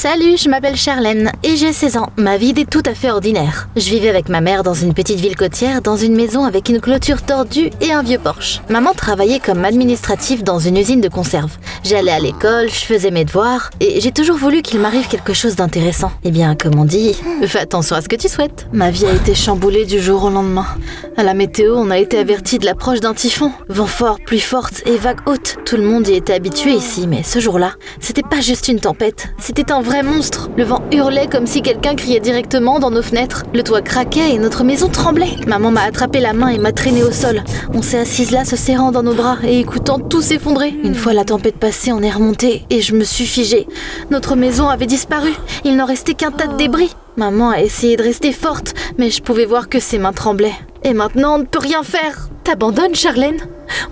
Salut, je m'appelle Charlène et j'ai 16 ans. Ma vie était tout à fait ordinaire. Je vivais avec ma mère dans une petite ville côtière, dans une maison avec une clôture tordue et un vieux Porsche. Maman travaillait comme administrative dans une usine de conserve. J'allais à l'école, je faisais mes devoirs et j'ai toujours voulu qu'il m'arrive quelque chose d'intéressant. Eh bien, comme on dit, fais attention à ce que tu souhaites. Ma vie a été chamboulée du jour au lendemain. À la météo, on a été averti de l'approche d'un typhon. Vent fort, pluie forte et vagues hautes. Tout le monde y était habitué ici, mais ce jour-là, c'était pas juste une tempête, c'était un vrai monstre. Le vent hurlait comme si quelqu'un criait directement dans nos fenêtres. Le toit craquait et notre maison tremblait. Maman m'a attrapé la main et m'a traînée au sol. On s'est assises là, se serrant dans nos bras et écoutant tout s'effondrer. Une fois la tempête passée, on est remonté et je me suis figée. Notre maison avait disparu. Il n'en restait qu'un tas de débris. Maman a essayé de rester forte, mais je pouvais voir que ses mains tremblaient. Et maintenant, on ne peut rien faire. T'abandonnes, Charlène ?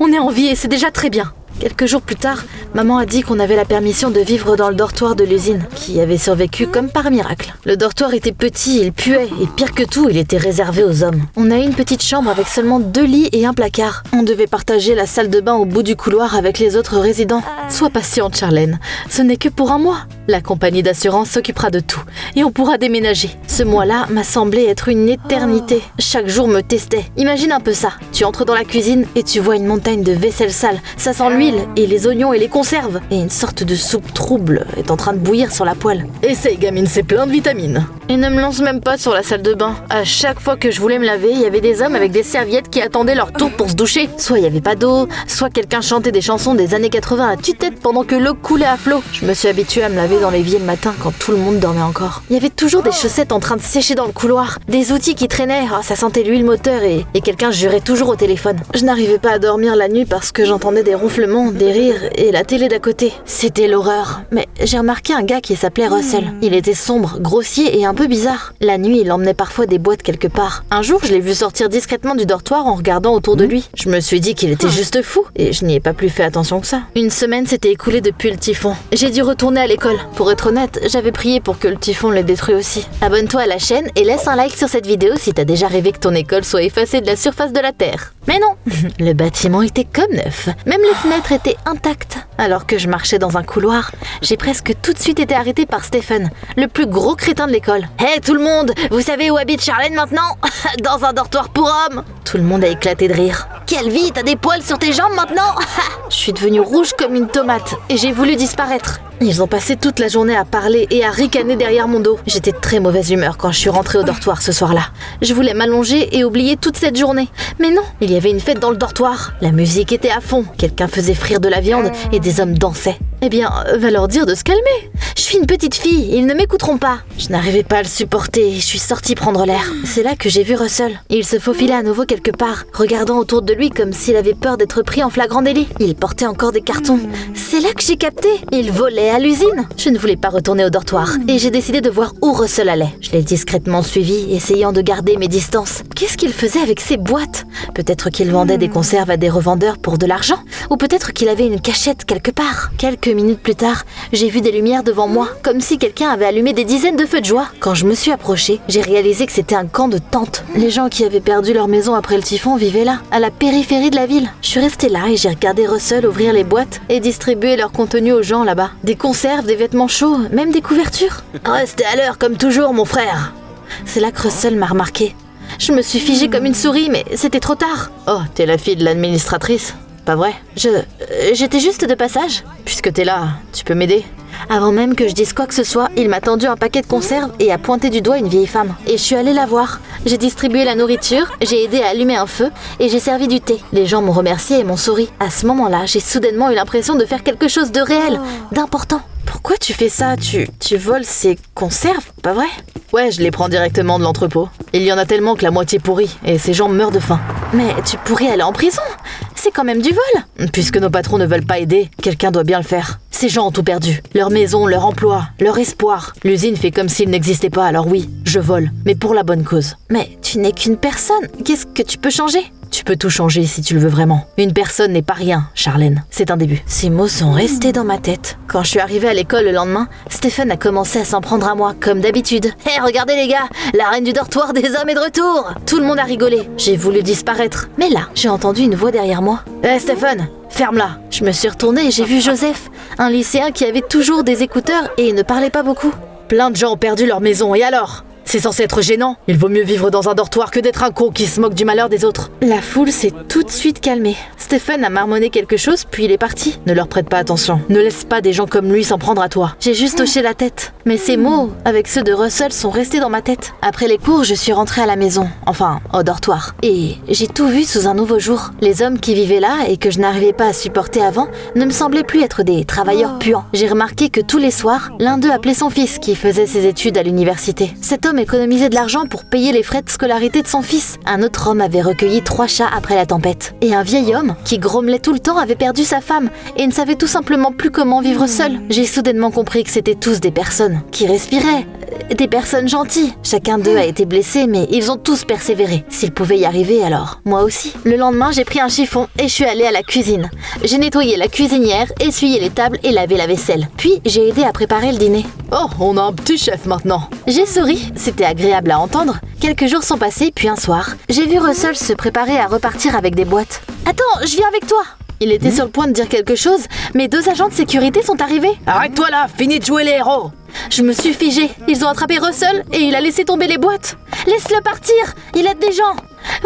On est en vie et c'est déjà très bien. Quelques jours plus tard, maman a dit qu'on avait la permission de vivre dans le dortoir de l'usine, qui avait survécu comme par miracle. Le dortoir était petit, il puait, et pire que tout, il était réservé aux hommes. On a eu une petite chambre avec seulement 2 lits et un placard. On devait partager la salle de bain au bout du couloir avec les autres résidents. Sois patiente, Charlène, ce n'est que pour un mois. La compagnie d'assurance s'occupera de tout, et on pourra déménager. Ce mois-là m'a semblé être une éternité. Chaque jour me testait. Imagine un peu ça. Tu entres dans la cuisine et tu vois une montagne de vaisselle sale. Ça sent l'huile et les oignons et les conserves. Et une sorte de soupe trouble est en train de bouillir sur la poêle. Essaye, gamine, c'est plein de vitamines. Et ne me lance même pas sur la salle de bain. À chaque fois que je voulais me laver, il y avait des hommes avec des serviettes qui attendaient leur tour pour se doucher. Soit il n'y avait pas d'eau, soit quelqu'un chantait des chansons des années 80 à tue-tête pendant que l'eau coulait à flot. Je me suis habituée à me laver dans l'évier le matin quand tout le monde dormait encore. Il y avait toujours des chaussettes en train de sécher dans le couloir, des outils qui traînaient, ça sentait l'huile moteur et quelqu'un jurait toujours au téléphone. Je n'arrivais pas à dormir la nuit parce que j'entendais des ronflements, des rires et la télé d'à côté. C'était l'horreur. Mais j'ai remarqué un gars qui s'appelait Russell. Il était sombre, grossier et un peu bizarre. La nuit, il emmenait parfois des boîtes quelque part. Un jour, je l'ai vu sortir discrètement du dortoir en regardant autour de lui. Je me suis dit qu'il était juste fou et je n'y ai pas plus fait attention que ça. Une semaine s'était écoulée depuis le typhon. J'ai dû retourner à l'école. Pour être honnête, j'avais prié pour que le typhon l'ait détruit aussi. Abonne-toi à la chaîne et laisse un like sur cette vidéo si t'as déjà rêvé que ton école soit effacée de la surface de la Terre. Mais non, le bâtiment était comme neuf. Même les fenêtres étaient intactes. Alors que je marchais dans un couloir, j'ai presque tout de suite été arrêtée par Stephen, le plus gros crétin de l'école. « Hey tout le monde, vous savez où habite Charlène maintenant ? Dans un dortoir pour hommes !» Tout le monde a éclaté de rire. « Quelle vie, t'as des poils sur tes jambes maintenant ?» Je suis devenue rouge comme une tomate et j'ai voulu disparaître. Ils ont passé toute la journée à parler et à ricaner derrière mon dos. J'étais de très mauvaise humeur quand je suis rentrée au dortoir ce soir-là. Je voulais m'allonger et oublier toute cette journée. Mais non, il y avait une fête dans le dortoir. La musique était à fond. Quelqu'un faisait frire de la viande et des hommes dansaient. Eh bien, va leur dire de se calmer. Je suis une petite fille, ils ne m'écouteront pas. Je n'arrivais pas à le supporter et je suis sortie prendre l'air. C'est là que j'ai vu Russell. Il se faufilait à nouveau quelque part, regardant autour de lui comme s'il avait peur d'être pris en flagrant délit. Il portait encore des cartons. C'est là que j'ai capté. Il volait à l'usine. Je ne voulais pas retourner au dortoir et j'ai décidé de voir où Russell allait. Je l'ai discrètement suivi, essayant de garder mes distances. Qu'est-ce qu'il faisait avec ces boîtes ? Peut-être qu'il vendait des conserves à des revendeurs pour de l'argent, ou peut-être qu'il avait une cachette quelque part. Quelques minutes plus tard, j'ai vu des lumières devant moi, comme si quelqu'un avait allumé des dizaines de feux de joie. Quand je me suis approchée, j'ai réalisé que c'était un camp de tentes. Les gens qui avaient perdu leur maison après le typhon vivaient là, à la périphérie de la ville. Je suis restée là et j'ai regardé Russell ouvrir les boîtes et distribuer leur contenu aux gens là-bas. Des conserves, des vêtements chauds, même des couvertures. Restez à l'heure comme toujours, mon frère. C'est là que Russell m'a remarqué. Je me suis figée comme une souris, mais c'était trop tard. Oh, t'es la fille de l'administratrice ? Pas vrai ? J'étais juste de passage. Puisque t'es là, tu peux m'aider ? Avant même que je dise quoi que ce soit, il m'a tendu un paquet de conserves et a pointé du doigt une vieille femme. Et je suis allée la voir. J'ai distribué la nourriture, j'ai aidé à allumer un feu et j'ai servi du thé. Les gens m'ont remercié et m'ont souri. À ce moment-là, j'ai soudainement eu l'impression de faire quelque chose de réel, d'important. Pourquoi tu fais ça ? Tu voles ces conserves, pas vrai ? Ouais, je les prends directement de l'entrepôt. Il y en a tellement que la moitié pourrit et ces gens meurent de faim. Mais tu pourrais aller en prison. C'est quand même du vol. Puisque nos patrons ne veulent pas aider, quelqu'un doit bien le faire. Ces gens ont tout perdu. Leur maison, leur emploi, leur espoir. L'usine fait comme s'il n'existait pas, alors oui, je vole, mais pour la bonne cause. Mais tu n'es qu'une personne. Qu'est-ce que tu peux changer ? Tu peux tout changer si tu le veux vraiment. Une personne n'est pas rien, Charlène. C'est un début. Ces mots sont restés dans ma tête. Quand je suis arrivée à l'école le lendemain, Stephen a commencé à s'en prendre à moi, comme d'habitude. Hé, regardez les gars, la reine du dortoir des hommes est de retour. Tout le monde a rigolé. J'ai voulu disparaître. Mais là, j'ai entendu une voix derrière moi. Hé, Stephen, ferme-la. Je me suis retournée et j'ai vu Joseph, un lycéen qui avait toujours des écouteurs et ne parlait pas beaucoup. Plein de gens ont perdu leur maison, et alors ? C'est censé être gênant. Il vaut mieux vivre dans un dortoir que d'être un con qui se moque du malheur des autres. La foule s'est tout de suite calmée. Stephen a marmonné quelque chose, puis il est parti. Ne leur prête pas attention. Ne laisse pas des gens comme lui s'en prendre à toi. J'ai juste hoché la tête. Mais ces mots, avec ceux de Russell, sont restés dans ma tête. Après les cours, je suis rentrée à la maison. Enfin, au dortoir. Et j'ai tout vu sous un nouveau jour. Les hommes qui vivaient là et que je n'arrivais pas à supporter avant ne me semblaient plus être des travailleurs puants. J'ai remarqué que tous les soirs, l'un d'eux appelait son fils qui faisait ses études à l'université. Cet homme économisait de l'argent pour payer les frais de scolarité de son fils. Un autre homme avait recueilli 3 chats après la tempête. Et un vieil homme, qui grommelait tout le temps, avait perdu sa femme et ne savait tout simplement plus comment vivre seul. J'ai soudainement compris que c'étaient tous des personnes qui respiraient, des personnes gentilles. Chacun d'eux a été blessé, mais ils ont tous persévéré. S'ils pouvaient y arriver, alors moi aussi. Le lendemain, j'ai pris un chiffon et je suis allée à la cuisine. J'ai nettoyé la cuisinière, essuyé les tables et lavé la vaisselle. Puis, j'ai aidé à préparer le dîner. Oh, on a un petit chef maintenant. J'ai souri, c'était agréable à entendre. Quelques jours sont passés, puis un soir, j'ai vu Russell se préparer à repartir avec des boîtes. « Attends, je viens avec toi !» Il était sur le point de dire quelque chose, mais 2 agents de sécurité sont arrivés. « Arrête-toi là, finis de jouer les héros !» Je me suis figée. Ils ont attrapé Russell et il a laissé tomber les boîtes. « Laisse-le partir, il aide des gens !»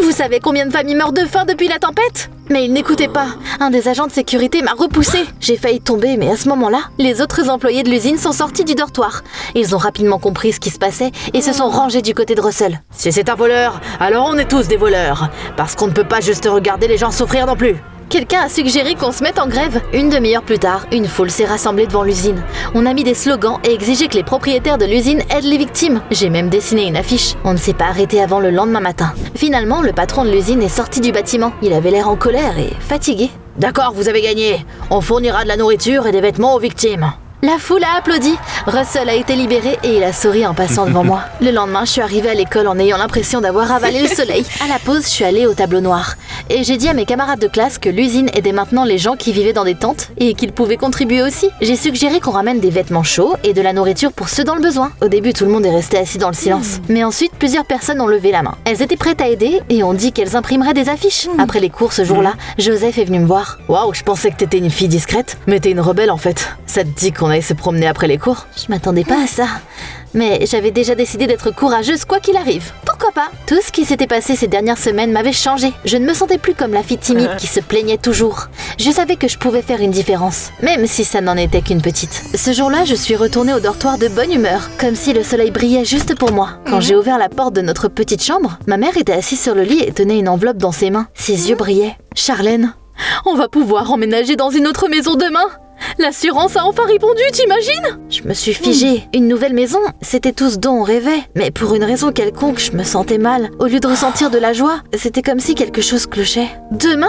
Vous savez combien de familles meurent de faim depuis la tempête ? Mais il n'écoutait pas. Un des agents de sécurité m'a repoussée. J'ai failli tomber, mais à ce moment-là, les autres employés de l'usine sont sortis du dortoir. Ils ont rapidement compris ce qui se passait et se sont rangés du côté de Russell. Si c'est un voleur, alors on est tous des voleurs. Parce qu'on ne peut pas juste regarder les gens souffrir non plus. Quelqu'un a suggéré qu'on se mette en grève. Une demi-heure plus tard, une foule s'est rassemblée devant l'usine. On a mis des slogans et exigé que les propriétaires de l'usine aident les victimes. J'ai même dessiné une affiche. On ne s'est pas arrêté avant le lendemain matin. Finalement, le patron de l'usine est sorti du bâtiment. Il avait l'air en colère et fatigué. « D'accord, vous avez gagné. On fournira de la nourriture et des vêtements aux victimes. » La foule a applaudi. Russell a été libéré et il a souri en passant devant moi. Le lendemain, je suis arrivée à l'école en ayant l'impression d'avoir avalé le soleil. À la pause, je suis allée au tableau noir. Et j'ai dit à mes camarades de classe que l'usine aidait maintenant les gens qui vivaient dans des tentes et qu'ils pouvaient contribuer aussi. J'ai suggéré qu'on ramène des vêtements chauds et de la nourriture pour ceux dans le besoin. Au début, tout le monde est resté assis dans le silence. Mais ensuite, plusieurs personnes ont levé la main. Elles étaient prêtes à aider et ont dit qu'elles imprimeraient des affiches. Après les cours ce jour-là, Joseph est venu me voir. « Waouh, je pensais que t'étais une fille discrète, mais t'es une rebelle en fait. Ça te dit qu'on aille se promener après les cours ?» Je m'attendais pas à ça. Mais j'avais déjà décidé d'être courageuse quoi qu'il arrive. Pourquoi pas ? Tout ce qui s'était passé ces dernières semaines m'avait changé. Je ne me sentais plus comme la fille timide qui se plaignait toujours. Je savais que je pouvais faire une différence, même si ça n'en était qu'une petite. Ce jour-là, je suis retournée au dortoir de bonne humeur, comme si le soleil brillait juste pour moi. Quand j'ai ouvert la porte de notre petite chambre, ma mère était assise sur le lit et tenait une enveloppe dans ses mains. Ses yeux brillaient. « Charlène, on va pouvoir emménager dans une autre maison demain !» L'assurance a enfin répondu, t'imagines ? Je me suis figée. Une nouvelle maison, c'était tout ce dont on rêvait. Mais pour une raison quelconque, je me sentais mal. Au lieu de ressentir de la joie, c'était comme si quelque chose clochait. Demain ?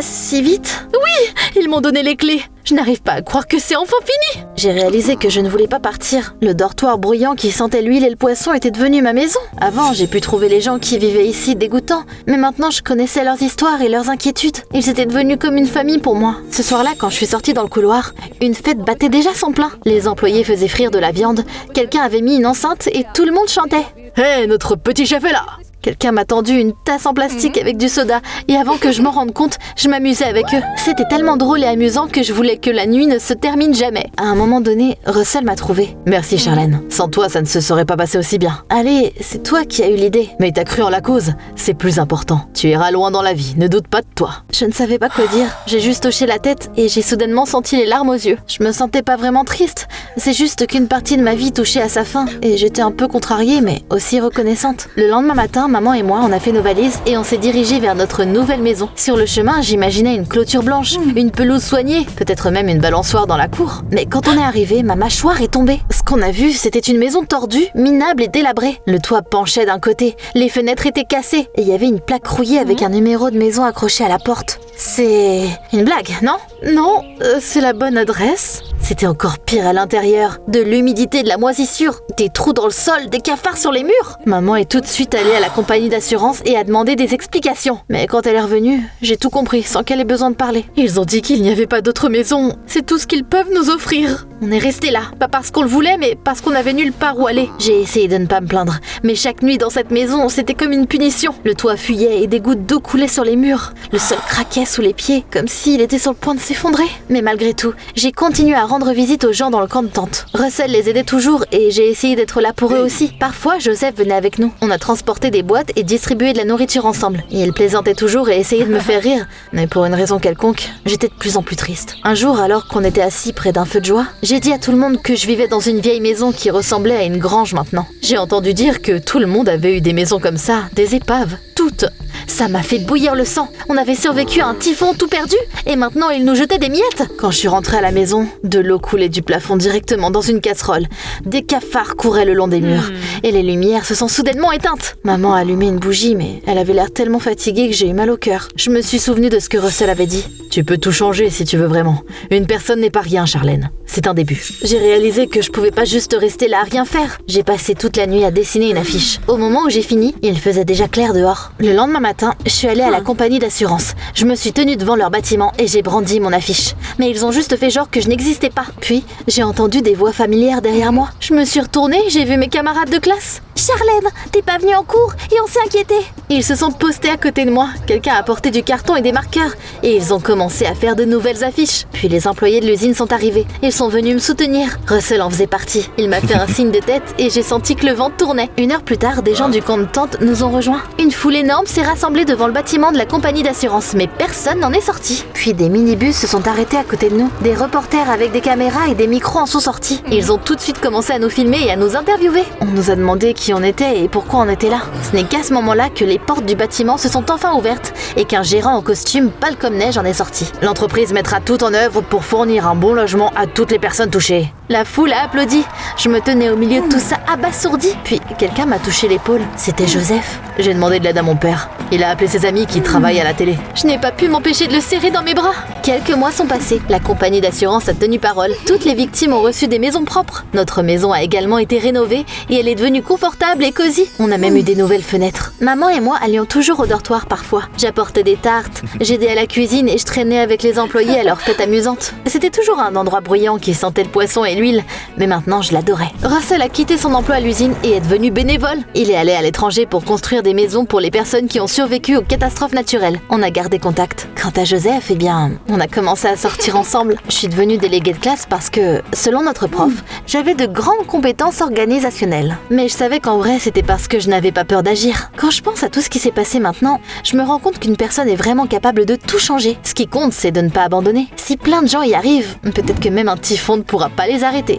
Si vite ? Oui, ils m'ont donné les clés. Je n'arrive pas à croire que c'est enfin fini. J'ai réalisé que je ne voulais pas partir. Le dortoir bruyant qui sentait l'huile et le poisson était devenu ma maison. Avant, j'ai pu trouver les gens qui vivaient ici dégoûtants. Mais maintenant, je connaissais leurs histoires et leurs inquiétudes. Ils étaient devenus comme une famille pour moi. Ce soir-là, quand je suis sortie dans le couloir, une fête battait déjà son plein. Les employés faisaient frire de la viande. Quelqu'un avait mis une enceinte et tout le monde chantait. « Hé, notre petit chef est là !» Quelqu'un m'a tendu une tasse en plastique avec du soda et avant que je m'en rende compte, je m'amusais avec eux. C'était tellement drôle et amusant que je voulais que la nuit ne se termine jamais. À un moment donné, Russell m'a trouvée. Merci Charlène. Sans toi, ça ne se serait pas passé aussi bien. Allez, c'est toi qui as eu l'idée. Mais t'as cru en la cause. C'est plus important. Tu iras loin dans la vie. Ne doute pas de toi. Je ne savais pas quoi dire. J'ai juste hoché la tête et j'ai soudainement senti les larmes aux yeux. Je me sentais pas vraiment triste. C'est juste qu'une partie de ma vie touchait à sa fin et j'étais un peu contrariée mais aussi reconnaissante. Le lendemain matin, maman et moi, on a fait nos valises et on s'est dirigé vers notre nouvelle maison. Sur le chemin, j'imaginais une clôture blanche, une pelouse soignée, peut-être même une balançoire dans la cour. Mais quand on est arrivé, ma mâchoire est tombée. Ce qu'on a vu, c'était une maison tordue, minable et délabrée. Le toit penchait d'un côté, les fenêtres étaient cassées et il y avait une plaque rouillée avec un numéro de maison accroché à la porte. C'est une blague, non ? Non, c'est la bonne adresse. C'était encore pire à l'intérieur. De l'humidité, de la moisissure, des trous dans le sol, des cafards sur les murs. Maman est tout de suite allée à la compagnie d'assurance et a demandé des explications. Mais quand elle est revenue, j'ai tout compris sans qu'elle ait besoin de parler. Ils ont dit qu'il n'y avait pas d'autre maison. C'est tout ce qu'ils peuvent nous offrir. On est resté là, pas parce qu'on le voulait, mais parce qu'on avait nulle part où aller. J'ai essayé de ne pas me plaindre, mais chaque nuit dans cette maison, c'était comme une punition. Le toit fuyait et des gouttes d'eau coulaient sur les murs. Le sol craquait sous les pieds, comme s'il était sur le point de s'effondrer. Mais malgré tout, j'ai continué à rendre visite aux gens dans le camp de tente. Russell les aidait toujours et j'ai essayé d'être là pour eux aussi. Parfois, Joseph venait avec nous. On a transporté des boîtes et distribué de la nourriture ensemble. Et il plaisantait toujours et essayait de me faire rire. Mais pour une raison quelconque, j'étais de plus en plus triste. Un jour, alors qu'on était assis près d'un feu de joie, j'ai dit à tout le monde que je vivais dans une vieille maison qui ressemblait à une grange maintenant. J'ai entendu dire que tout le monde avait eu des maisons comme ça, des épaves, toutes. Ça m'a fait bouillir le sang. On avait survécu à un typhon tout perdu et maintenant il nous jetait des miettes. Quand je suis rentrée à la maison, de l'eau coulait du plafond directement dans une casserole. Des cafards couraient le long des murs et les lumières se sont soudainement éteintes. Maman a allumé une bougie mais elle avait l'air tellement fatiguée que j'ai eu mal au cœur. Je me suis souvenue de ce que Russell avait dit. Tu peux tout changer si tu veux vraiment. Une personne n'est pas rien, Charlène. C'est un début. J'ai réalisé que je pouvais pas juste rester là à rien faire. J'ai passé toute la nuit à dessiner une affiche. Au moment où j'ai fini, il faisait déjà clair dehors. Le lendemain matin, je suis allée à la compagnie d'assurance. Je me suis tenue devant leur bâtiment et j'ai brandi mon affiche. Mais ils ont juste fait genre que je n'existais pas. Puis, j'ai entendu des voix familières derrière moi. Je me suis retournée, j'ai vu mes camarades de classe. Charlène, t'es pas venue en cours et on s'est inquiété. Ils se sont postés à côté de moi. Quelqu'un a apporté du carton et des marqueurs. Et ils ont commencé à faire de nouvelles affiches. Puis les employés de l'usine sont arrivés. Ils sont venus me soutenir. Russell en faisait partie. Il m'a fait un signe de tête et j'ai senti que le vent tournait. Une heure plus tard, des gens du camp de tente nous ont rejoints. Une foule énorme s'est rassemblée devant le bâtiment de la compagnie d'assurance, mais personne n'en est sorti. Puis des minibus se sont arrêtés à côté de nous. Des reporters avec des caméras et des micros en sont sortis. Ils ont tout de suite commencé à nous filmer et à nous interviewer. On nous a demandé qui on était et pourquoi on était là. Ce n'est qu'à ce moment-là que les portes du bâtiment se sont enfin ouvertes et qu'un gérant en costume pâle comme neige en est sorti. L'entreprise mettra tout en œuvre pour fournir un bon logement à toutes les personnes touchées. La foule a applaudi. Je me tenais au milieu de tout ça abasourdi. Puis quelqu'un m'a touché l'épaule. C'était Joseph. J'ai demandé de l'aide à mon père. Il a appelé ses amis qui travaillent à la télé. Je n'ai pas pu m'empêcher de le serrer dans mes bras. Quelques mois sont passés. La compagnie d'assurance a tenu parole. Toutes les victimes ont reçu des maisons propres. Notre maison a également été rénovée et elle est devenue confortable et cosy. On a même eu des nouvelles fenêtres. Maman et moi allions toujours au dortoir parfois. J'apportais des tartes, j'aidais à la cuisine et je traînais avec les employés à leurs fêtes amusantes. C'était toujours un endroit bruyant qui sentait le poisson et l'huile, mais maintenant je l'adorais. Russell a quitté son emploi à l'usine et est devenu bénévole. Il est allé à l'étranger pour construire des maisons pour les personnes qui ont survécu aux catastrophes naturelles. On a gardé contact. Quant à Joseph, eh bien, on a commencé à sortir ensemble. Je suis devenue déléguée de classe parce que, selon notre prof, j'avais de grandes compétences organisationnelles. Mais je savais qu'en vrai, c'était parce que je n'avais pas peur d'agir. Quand je pense à tout ce qui s'est passé maintenant, je me rends compte qu'une personne est vraiment capable de tout changer. Ce qui compte, c'est de ne pas abandonner. Si plein de gens y arrivent, peut-être que même un typhon ne pourra pas les arrêter.